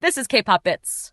This is K-pop BITS.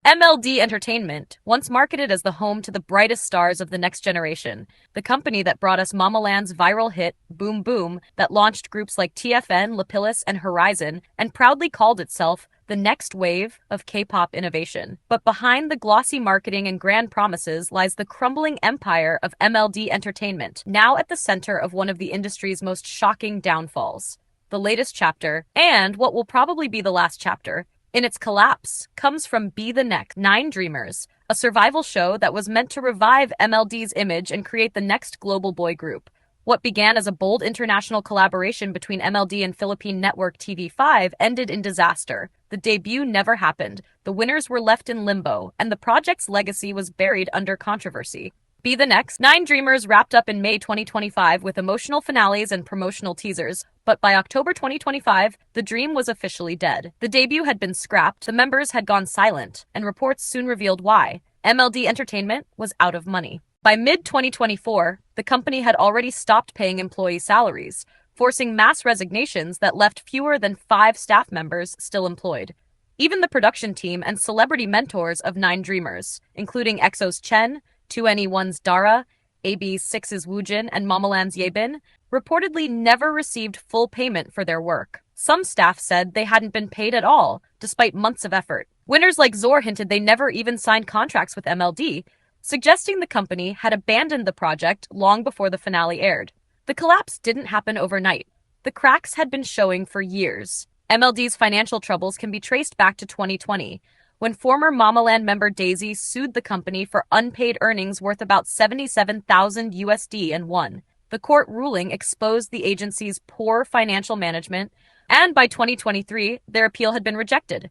MLD Entertainment, once marketed as the home to the brightest stars of the next generation, the company that brought us Momoland's viral hit, Boom Boom, that launched groups like TFN, Lapillus, and HORI7ON, and proudly called itself the next wave of K-pop innovation. But behind the glossy marketing and grand promises lies the crumbling empire of MLD Entertainment, now at the center of one of the industry's most shocking downfalls. The latest chapter, and what will probably be the last chapter, in its collapse, comes from Be the Next, 9 Dreamers, a survival show that was meant to revive MLD's image and create the next global boy group. What began as a bold international collaboration between MLD and Philippine network TV5 ended in disaster. The debut never happened, the winners were left in limbo, and the project's legacy was buried under controversy. Be the Next, 9 Dreamers wrapped up in May 2025 with emotional finales and promotional teasers, but by October 2025, the dream was officially dead. The debut had been scrapped, the members had gone silent, and reports soon revealed why. MLD Entertainment was out of money. By mid-2024, the company had already stopped paying employee salaries, forcing mass resignations that left fewer than 5 staff members still employed. Even the production team and celebrity mentors of 9 Dreamers, including EXO's Chen, 2NE1's Dara, AB6's Woojin, and Momoland's Yebin, reportedly never received full payment for their work. Some staff said they hadn't been paid at all, despite months of effort. Winners like Zor hinted they never even signed contracts with MLD, suggesting the company had abandoned the project long before the finale aired. The collapse didn't happen overnight. The cracks had been showing for years. MLD's financial troubles can be traced back to 2020, when former Momoland member Daisy sued the company for unpaid earnings worth about 77,000 USD and won. The court ruling exposed the agency's poor financial management, and by 2023, their appeal had been rejected,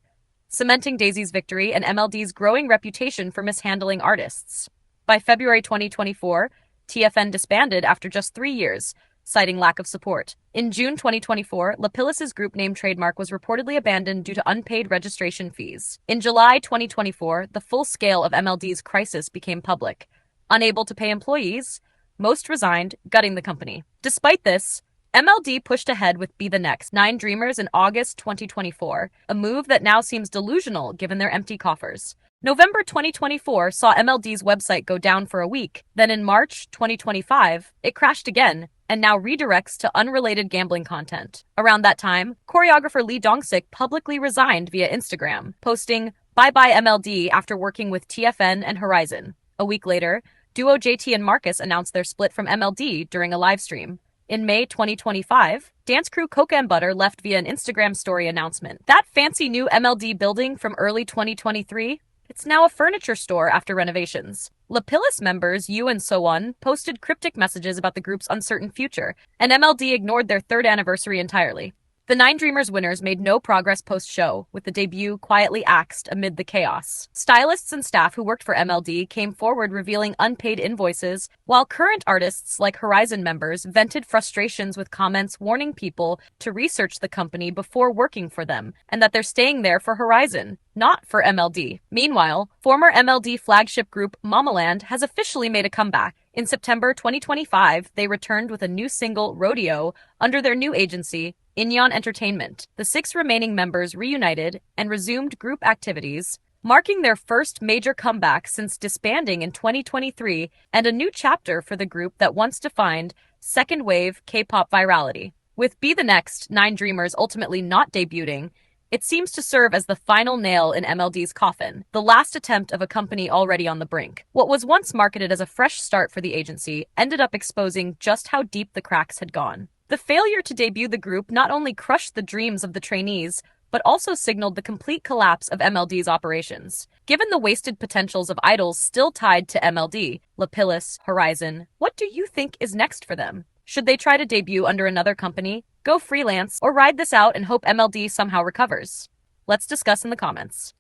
cementing Daisy's victory and MLD's growing reputation for mishandling artists. By February 2024, TFN disbanded after just 3 years, citing lack of support. In June 2024, Lapillus's group name trademark was reportedly abandoned due to unpaid registration fees. In July 2024, the full scale of MLD's crisis became public. Unable to pay employees, most resigned, gutting the company. Despite this, MLD pushed ahead with Be the Next, 9 Dreamers in August 2024, a move that now seems delusional given their empty coffers. November 2024 saw MLD's website go down for a week. Then in March 2025, it crashed again, and now redirects to unrelated gambling content. Around that time, choreographer Lee Dong-sik publicly resigned via Instagram, posting, "Bye-bye MLD," after working with TFN and HORI7ON. A week later, duo JT and Marcus announced their split from MLD during a livestream. In May 2025, dance crew Coca and Butter left via an Instagram story announcement. That fancy new MLD building from early 2023? It's now a furniture store after renovations. Lapillus members Yu and So-won posted cryptic messages about the group's uncertain future, and MLD ignored their 3rd anniversary entirely. The 9 Dreamers winners made no progress post-show, with the debut quietly axed amid the chaos. Stylists and staff who worked for MLD came forward revealing unpaid invoices, while current artists like HORI7ON members vented frustrations with comments warning people to research the company before working for them, and that they're staying there for HORI7ON, not for MLD. Meanwhile, former MLD flagship group Momoland has officially made a comeback. In September 2025, they returned with a new single, Rodeo, under their new agency, Inyeon Entertainment. The 6 remaining members reunited and resumed group activities, marking their first major comeback since disbanding in 2023 and a new chapter for the group that once defined second wave K-pop virality. With Be the Next, 9 Dreamers ultimately not debuting, it seems to serve as the final nail in MLD's coffin, the last attempt of a company already on the brink. What was once marketed as a fresh start for the agency ended up exposing just how deep the cracks had gone. The failure to debut the group not only crushed the dreams of the trainees, but also signaled the complete collapse of MLD's operations. Given the wasted potentials of idols still tied to MLD, Lapillus, HORI7ON, what do you think is next for them? Should they try to debut under another company, go freelance, or ride this out and hope MLD somehow recovers? Let's discuss in the comments.